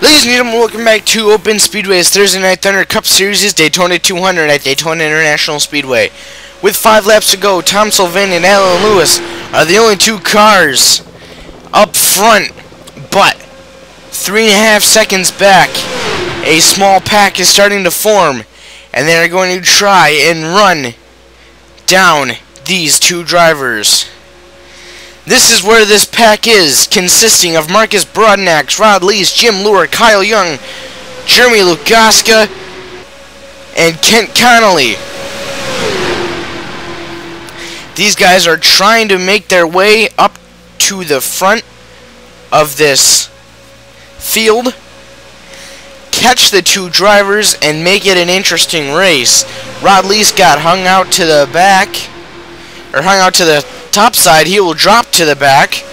Ladies and gentlemen, welcome back to Open Speedway's Thursday Night Thunder Cup Series' Daytona 200 at Daytona International Speedway. With 5 laps to go, Tom Sylvain and Alan Lewis are the only two cars up front, but 3.5 seconds back, a small pack is starting to form, and they are going to try and run down these two drivers. This is where this pack is, consisting of Marcus Broadnax, Rod Lees, Jim Lure, Kyle Young, Jeremy Lukaska, and Kent Connolly. These guys are trying to make their way up to the front of this field, catch the two drivers, and make it an interesting race. Rod Lees got hung out to the back, or hung out to the top side. He will drop to the back,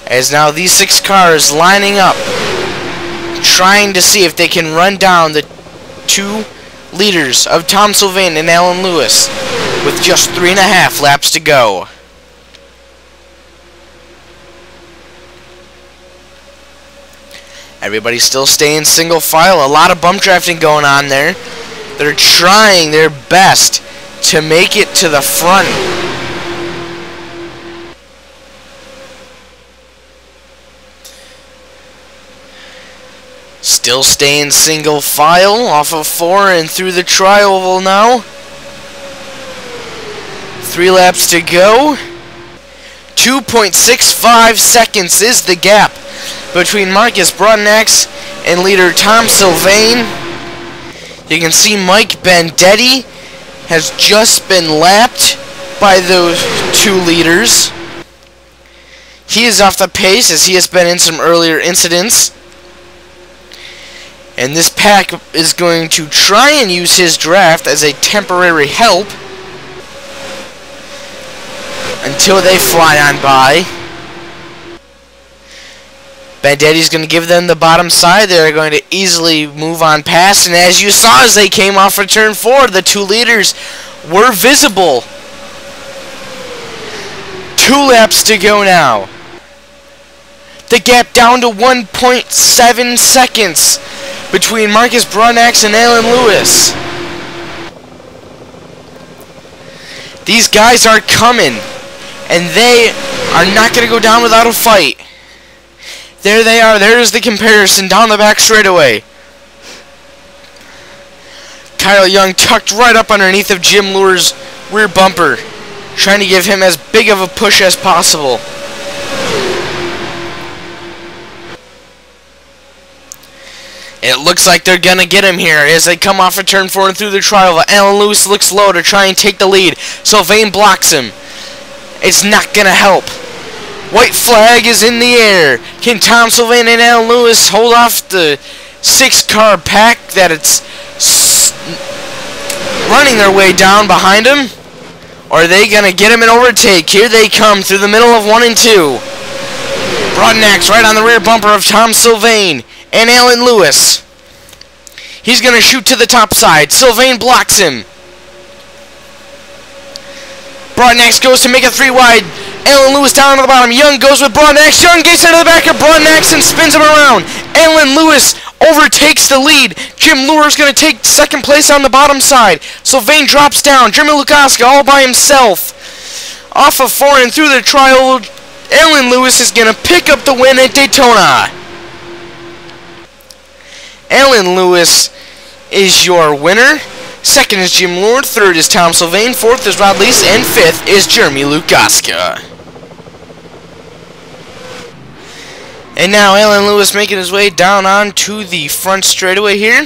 as now these 6 cars lining up, trying to see if they can run down the 2 leaders of Tom Sylvain and Alan Lewis with just 3.5 laps to go. Everybody's still staying single file. A lot of bump drafting going on there. They're trying their best to make it to the front. Still staying single file off of 4 and through the tri-oval now. 3 laps to go. 2.65 seconds is the gap between Marcus Broadnax and leader Tom Sylvain. You can see Mike Bendetti has just been lapped by those 2 leaders. He is off the pace as he has been in some earlier incidents. And this pack is going to try and use his draft as a temporary help until they fly on by. Bandetti's going to give them the bottom side. They're going to easily move on past. And as you saw as they came off of turn 4, the 2 leaders were visible. 2 laps to go now. The gap down to 1.7 seconds between Marcus Broadnax and Alan Lewis. These guys are coming, and they are not going to go down without a fight. There they are. There's the comparison down the back straightaway. Kyle Young tucked right up underneath of Jim Lure's rear bumper, trying to give him as big of a push as possible. It looks like they're going to get him here as they come off of turn 4 and through the trial. Alan Lewis looks low to try and take the lead. Sylvain blocks him. It's not going to help. White flag is in the air. Can Tom Sylvain and Alan Lewis hold off the 6-car pack that it's running their way down behind him? Or are they going to get him an overtake? Here they come through the middle of 1 and 2. Broadnax right on the rear bumper of Tom Sylvain and Alan Lewis. He's going to shoot to the top side. Sylvain blocks him. Broadnax goes to make a 3 wide. Alan Lewis down to the bottom. Young goes with Broadnax. Young gets into the back of Broadnax and spins him around. Alan Lewis overtakes the lead. Jim Lure is going to take 2nd place on the bottom side. Sylvain drops down. Jeremy Lukaska all by himself. Off of 4 and through the trial, Alan Lewis is going to pick up the win at Daytona. Alan Lewis is your winner. 2nd is Jim Lure. 3rd is Tom Sylvain. 4th is Rod Lees. And 5th is Jeremy Lukaska. And now Alan Lewis making his way down onto the front straightaway here.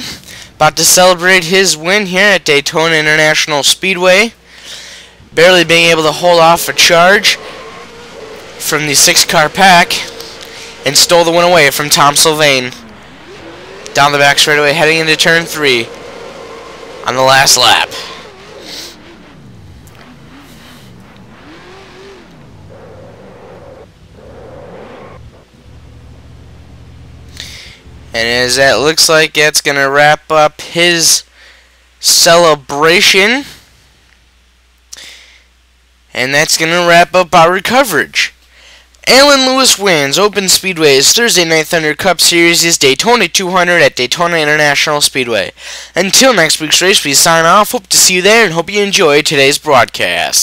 About to celebrate his win here at Daytona International Speedway. Barely being able to hold off a charge from the 6-car pack. And stole the win away from Tom Sylvain. Down the back straightaway, heading into turn 3 on the last lap. And as that looks like it's going to wrap up his celebration. And that's going to wrap up our coverage. Alan Lewis wins Open Speedway's Thursday Night Thunder Cup Series' Daytona 200 at Daytona International Speedway. Until next week's race, we sign off. Hope to see you there and hope you enjoy today's broadcast.